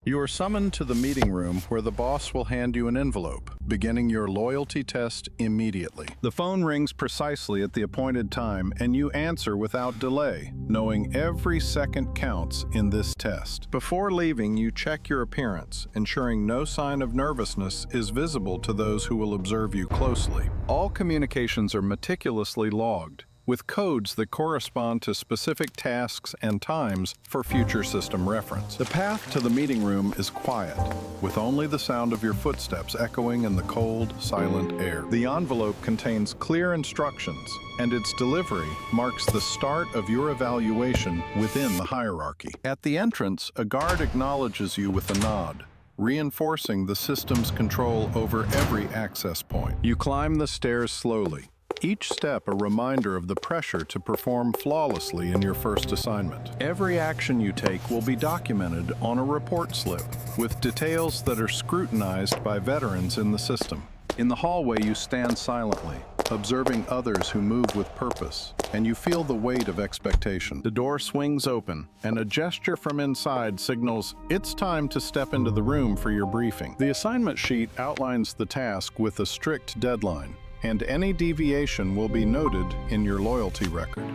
You are summoned to the meeting room where the boss will hand you an envelope, beginning your loyalty test immediately. The phone rings precisely at the appointed time, and you answer without delay, knowing every second counts in this test. Before leaving, you check your appearance, ensuring no sign of nervousness is visible to those who will observe you closely. All communications are meticulously logged, with codes that correspond to specific tasks and times for future system reference. The path to the meeting room is quiet, with only the sound of your footsteps echoing in the cold, silent air. The envelope contains clear instructions, and its delivery marks the start of your evaluation within the hierarchy. At the entrance, a guard acknowledges you with a nod, reinforcing the system's control over every access point. You climb the stairs slowly, each step a reminder of the pressure to perform flawlessly in your first assignment. Every action you take will be documented on a report slip, with details that are scrutinized by veterans in the system. In the hallway, you stand silently, observing others who move with purpose, and you feel the weight of expectation. The door swings open, and a gesture from inside signals it's time to step into the room for your briefing. The assignment sheet outlines the task with a strict deadline, and any deviation will be noted in your loyalty record.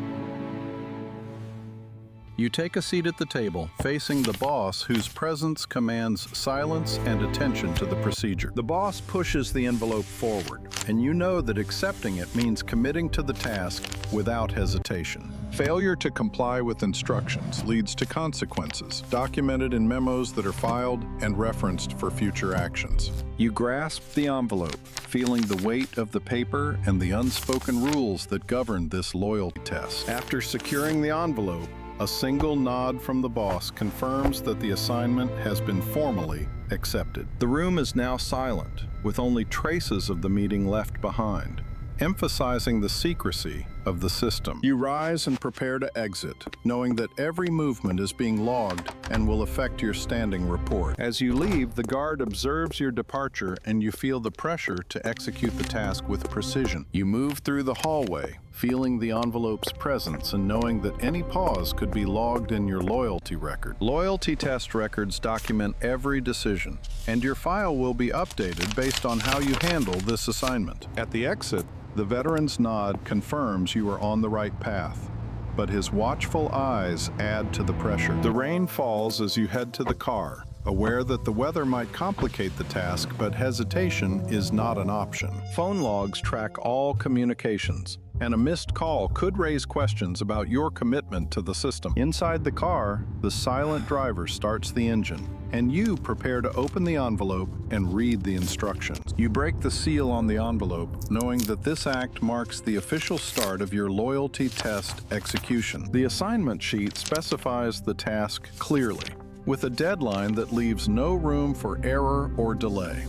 You take a seat at the table, facing the boss whose presence commands silence and attention to the procedure. The boss pushes the envelope forward, and you know that accepting it means committing to the task without hesitation. Failure to comply with instructions leads to consequences, documented in memos that are filed and referenced for future actions. You grasp the envelope, feeling the weight of the paper and the unspoken rules that govern this loyalty test. After securing the envelope, a single nod from the boss confirms that the assignment has been formally accepted. The room is now silent, with only traces of the meeting left behind, emphasizing the secrecy of the system. You rise and prepare to exit, knowing that every movement is being logged and will affect your standing report. As you leave, the guard observes your departure, and you feel the pressure to execute the task with precision. You move through the hallway, feeling the envelope's presence and knowing that any pause could be logged in your loyalty record. Loyalty test records document every decision, and your file will be updated based on how you handle this assignment. At the exit, the veteran's nod confirms you are on the right path, but his watchful eyes add to the pressure. The rain falls as you head to the car, aware that the weather might complicate the task, but hesitation is not an option. Phone logs track all communications, and a missed call could raise questions about your commitment to the system. Inside the car, the silent driver starts the engine, and you prepare to open the envelope and read the instructions. You break the seal on the envelope, knowing that this act marks the official start of your loyalty test execution. The assignment sheet specifies the task clearly, with a deadline that leaves no room for error or delay.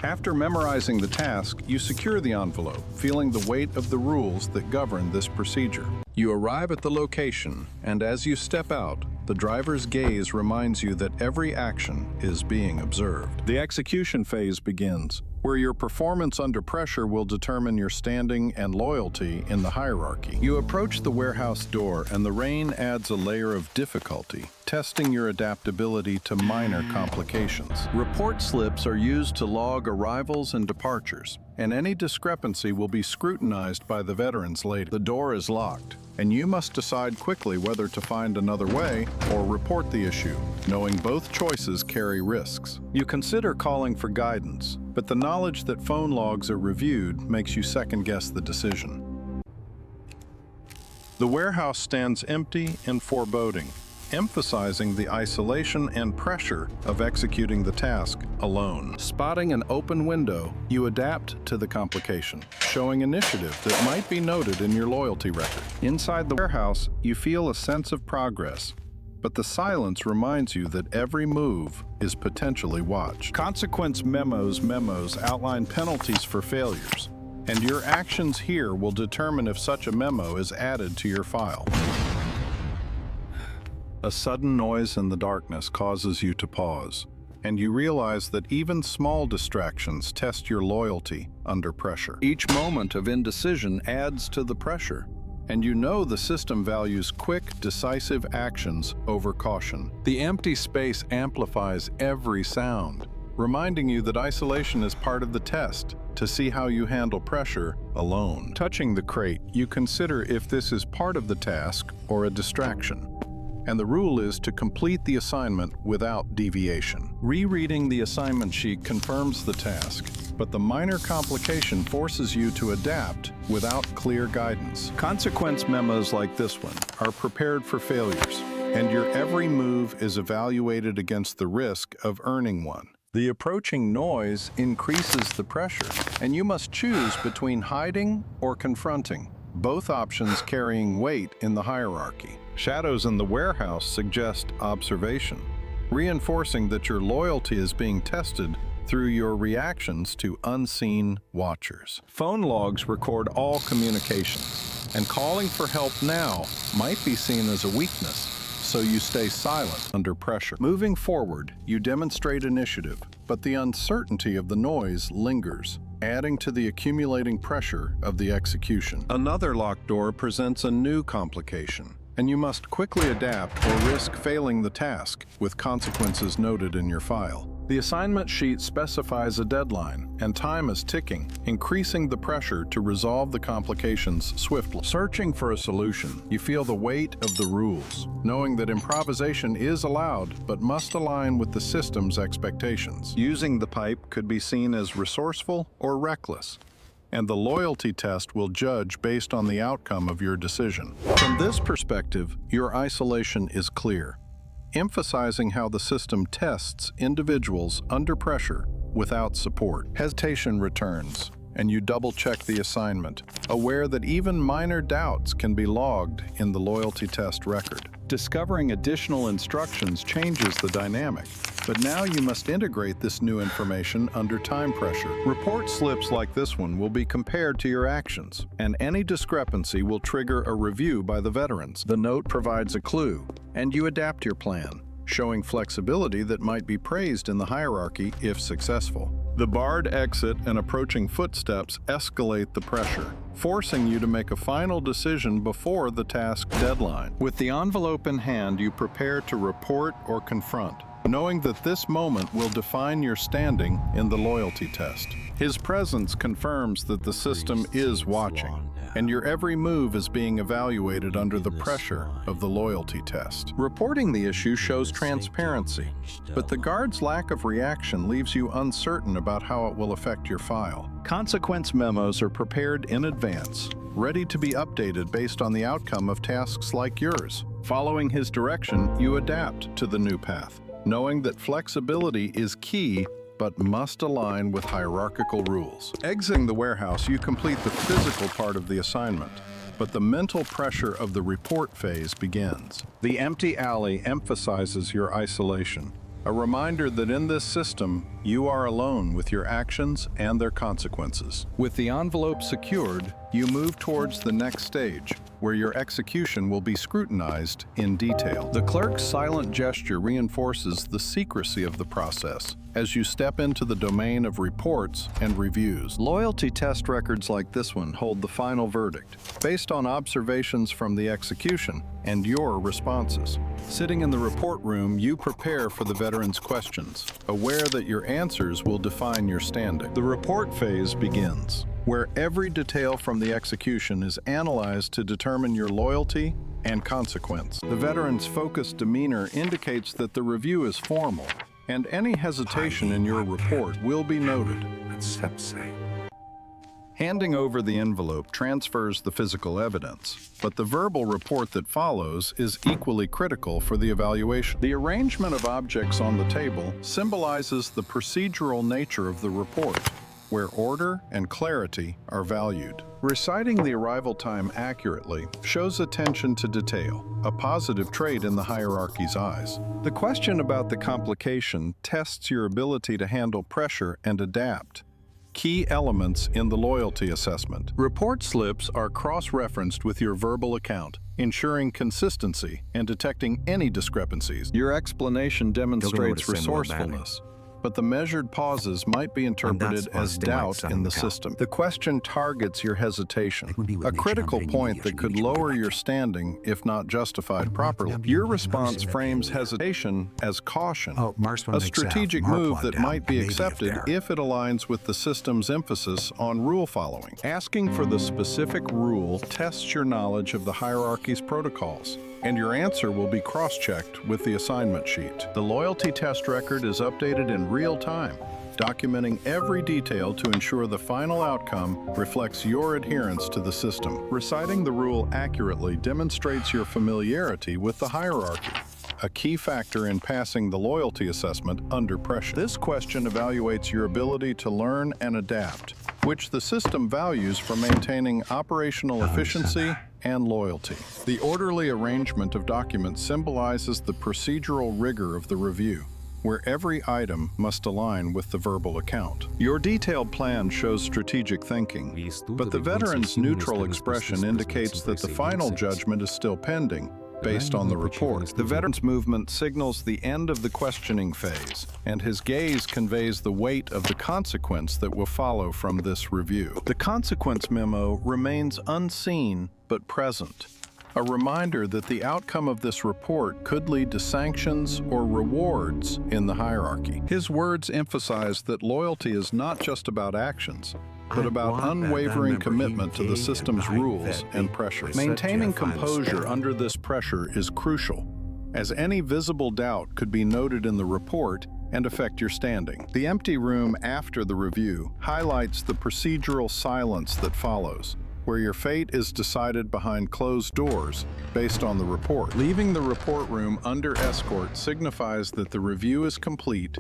After memorizing the task, you secure the envelope, feeling the weight of the rules that govern this procedure. You arrive at the location, and as you step out, the driver's gaze reminds you that every action is being observed. The execution phase begins, where your performance under pressure will determine your standing and loyalty in the hierarchy. You approach the warehouse door, and the rain adds a layer of difficulty, testing your adaptability to minor complications. Report slips are used to log arrivals and departures, and any discrepancy will be scrutinized by the veterans later. The door is locked, and you must decide quickly whether to find another way or report the issue, knowing both choices carry risks. You consider calling for guidance, but the knowledge that phone logs are reviewed makes you second-guess the decision. The warehouse stands empty and foreboding, emphasizing the isolation and pressure of executing the task alone. Spotting an open window, you adapt to the complication, showing initiative that might be noted in your loyalty record. Inside the warehouse, you feel a sense of progress, but the silence reminds you that every move is potentially watched. Consequence memos outline penalties for failures, and your actions here will determine if such a memo is added to your file. A sudden noise in the darkness causes you to pause, and you realize that even small distractions test your loyalty under pressure. Each moment of indecision adds to the pressure, and you know the system values quick, decisive actions over caution. The empty space amplifies every sound, reminding you that isolation is part of the test to see how you handle pressure alone. Touching the crate, you consider if this is part of the task or a distraction. And the rule is to complete the assignment without deviation. Rereading the assignment sheet confirms the task, but the minor complication forces you to adapt without clear guidance. Consequence memos like this one are prepared for failures, and your every move is evaluated against the risk of earning one. The approaching noise increases the pressure, and you must choose between hiding or confronting, both options carrying weight in the hierarchy. Shadows in the warehouse suggest observation, reinforcing that your loyalty is being tested through your reactions to unseen watchers. Phone logs record all communications, and calling for help now might be seen as a weakness, so you stay silent under pressure. Moving forward, you demonstrate initiative, but the uncertainty of the noise lingers, adding to the accumulating pressure of the execution. Another locked door presents a new complication, and you must quickly adapt or risk failing the task, with consequences noted in your file. The assignment sheet specifies a deadline, and time is ticking, increasing the pressure to resolve the complications swiftly. Searching for a solution, you feel the weight of the rules, knowing that improvisation is allowed but must align with the system's expectations. Using the pipe could be seen as resourceful or reckless, and the loyalty test will judge based on the outcome of your decision. From this perspective, your isolation is clear, emphasizing how the system tests individuals under pressure without support. Hesitation returns, and you double-check the assignment, aware that even minor doubts can be logged in the loyalty test record. Discovering additional instructions changes the dynamic, but now you must integrate this new information under time pressure. Report slips like this one will be compared to your actions, and any discrepancy will trigger a review by the veterans. The note provides a clue, and you adapt your plan, showing flexibility that might be praised in the hierarchy if successful. The barred exit and approaching footsteps escalate the pressure, forcing you to make a final decision before the task deadline. With the envelope in hand, you prepare to report or confront, knowing that this moment will define your standing in the loyalty test. His presence confirms that the system is watching, and your every move is being evaluated under the pressure of the loyalty test. Reporting the issue shows transparency, but the guard's lack of reaction leaves you uncertain about how it will affect your file. Consequence memos are prepared in advance, ready to be updated based on the outcome of tasks like yours. Following his direction, you adapt to the new path, knowing that flexibility is key but must align with hierarchical rules. Exiting the warehouse, you complete the physical part of the assignment, but the mental pressure of the report phase begins. The empty alley emphasizes your isolation, a reminder that in this system, you are alone with your actions and their consequences. With the envelope secured, you move towards the next stage, where your execution will be scrutinized in detail. The clerk's silent gesture reinforces the secrecy of the process as you step into the domain of reports and reviews. Loyalty test records like this one hold the final verdict, based on observations from the execution and your responses. Sitting in the report room, you prepare for the veteran's questions, aware that your answers will define your standing. The report phase begins, where every detail from the execution is analyzed to determine your loyalty and consequence. The veteran's focused demeanor indicates that the review is formal, and any hesitation in your report will be noted. Handing over the envelope transfers the physical evidence, but the verbal report that follows is equally critical for the evaluation. The arrangement of objects on the table symbolizes the procedural nature of the report, where order and clarity are valued. Reciting the arrival time accurately shows attention to detail, a positive trait in the hierarchy's eyes. The question about the complication tests your ability to handle pressure and adapt, key elements in the loyalty assessment. Report slips are cross-referenced with your verbal account, ensuring consistency and detecting any discrepancies. Your explanation demonstrates resourcefulness, but the measured pauses might be interpreted as doubt in the system. The question targets your hesitation, a critical point that could lower your standing if not justified properly. Your response frames hesitation as caution, a strategic move that might be accepted if it aligns with the system's emphasis on rule following. Asking for the specific rule tests your knowledge of the hierarchy's protocols, and your answer will be cross-checked with the assignment sheet. The loyalty test record is updated in real time, documenting every detail to ensure the final outcome reflects your adherence to the system. Reciting the rule accurately demonstrates your familiarity with the hierarchy, a key factor in passing the loyalty assessment under pressure. This question evaluates your ability to learn and adapt, which the system values for maintaining operational efficiency and loyalty. The orderly arrangement of documents symbolizes the procedural rigor of the review, where every item must align with the verbal account. Your detailed plan shows strategic thinking, but the veteran's neutral expression indicates that the final judgment is still pending, based on the report. The veteran's movement signals the end of the questioning phase, and his gaze conveys the weight of the consequence that will follow from this review. The consequence memo remains unseen but present, a reminder that the outcome of this report could lead to sanctions or rewards in the hierarchy. His words emphasize that loyalty is not just about actions, but about unwavering commitment to the system's rules and pressure. Maintaining composure under this pressure is crucial, as any visible doubt could be noted in the report and affect your standing. The empty room after the review highlights the procedural silence that follows, where your fate is decided behind closed doors based on the report. Leaving the report room under escort signifies that the review is complete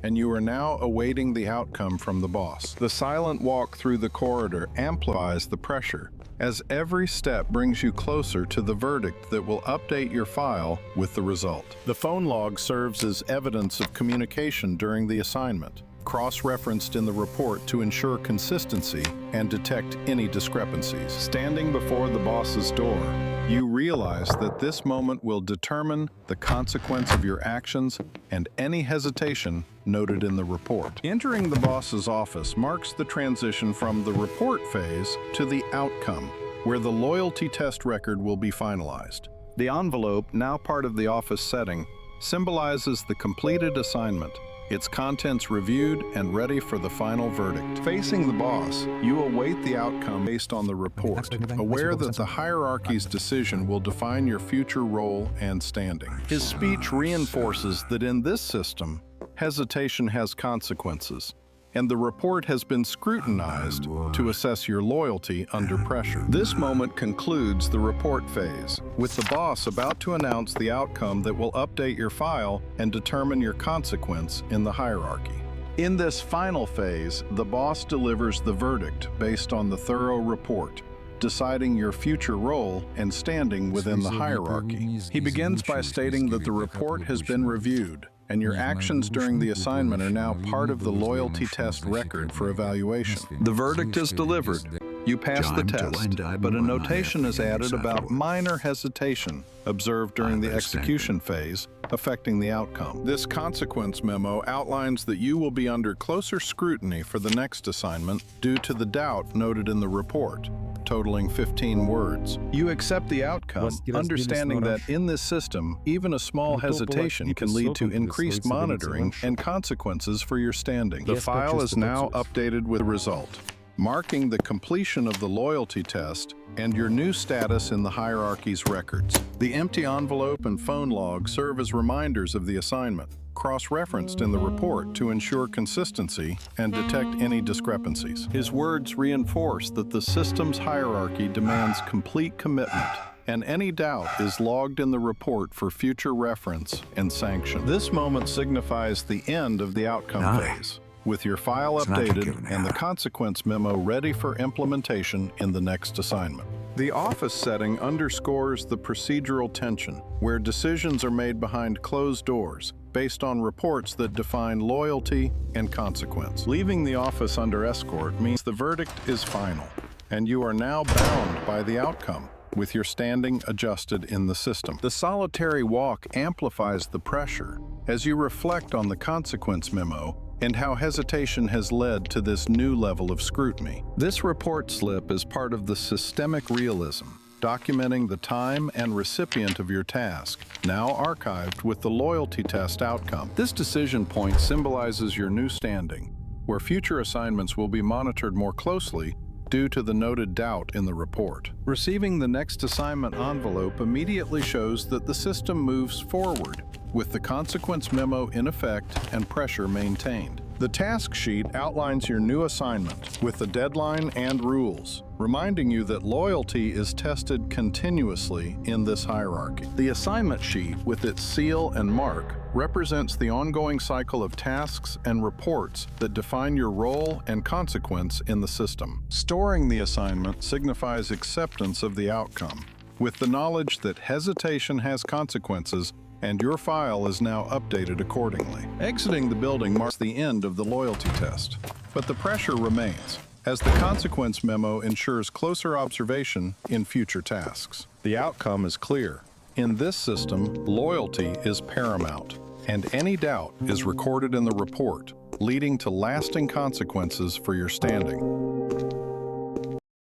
and you are now awaiting the outcome from the boss. The silent walk through the corridor amplifies the pressure, as every step brings you closer to the verdict that will update your file with the result. The phone log serves as evidence of communication during the assignment, cross-referenced in the report to ensure consistency and detect any discrepancies. Standing before the boss's door, you realize that this moment will determine the consequence of your actions and any hesitation noted in the report. Entering the boss's office marks the transition from the report phase to the outcome, where the loyalty test record will be finalized. The envelope, now part of the office setting, symbolizes the completed assignment, its contents reviewed and ready for the final verdict. Facing the boss, you await the outcome based on the report, aware that the hierarchy's decision will define your future role and standing. His speech reinforces that in this system, hesitation has consequences, and the report has been scrutinized to assess your loyalty under pressure. This moment concludes the report phase, with the boss about to announce the outcome that will update your file and determine your consequence in the hierarchy. In this final phase, the boss delivers the verdict based on the thorough report, deciding your future role and standing within the hierarchy. He begins by stating that the report has been reviewed, and your actions during the assignment are now part of the loyalty test record for evaluation. The verdict is delivered. You pass the test, but a notation is added about minor hesitation observed during the execution phase, affecting the outcome. This consequence memo outlines that you will be under closer scrutiny for the next assignment due to the doubt noted in the report, totaling 15 words. You accept the outcome, understanding that in this system, even a small hesitation can lead to increased monitoring and consequences for your standing. The file is now updated with the result, marking the completion of the loyalty test and your new status in the hierarchy's records. The empty envelope and phone log serve as reminders of the assignment, cross-referenced in the report to ensure consistency and detect any discrepancies. His words reinforce that the system's hierarchy demands complete commitment, and any doubt is logged in the report for future reference and sanction. This moment signifies the end of the outcome phase, with your file updated and the consequence memo ready for implementation in the next assignment. The office setting underscores the procedural tension, where decisions are made behind closed doors, based on reports that define loyalty and consequence. Leaving the office under escort means the verdict is final, and you are now bound by the outcome, with your standing adjusted in the system. The solitary walk amplifies the pressure as you reflect on the consequence memo and how hesitation has led to this new level of scrutiny. This report slip is part of the systemic realism, documenting the time and recipient of your task, now archived with the loyalty test outcome. This decision point symbolizes your new standing, where future assignments will be monitored more closely due to the noted doubt in the report. Receiving the next assignment envelope immediately shows that the system moves forward, with the consequence memo in effect and pressure maintained. The task sheet outlines your new assignment with the deadline and rules, reminding you that loyalty is tested continuously in this hierarchy. The assignment sheet, with its seal and mark, represents the ongoing cycle of tasks and reports that define your role and consequence in the system. Storing the assignment signifies acceptance of the outcome, with the knowledge that hesitation has consequences and your file is now updated accordingly. Exiting the building marks the end of the loyalty test, but the pressure remains, as the consequence memo ensures closer observation in future tasks. The outcome is clear. In this system, loyalty is paramount, and any doubt is recorded in the report, leading to lasting consequences for your standing.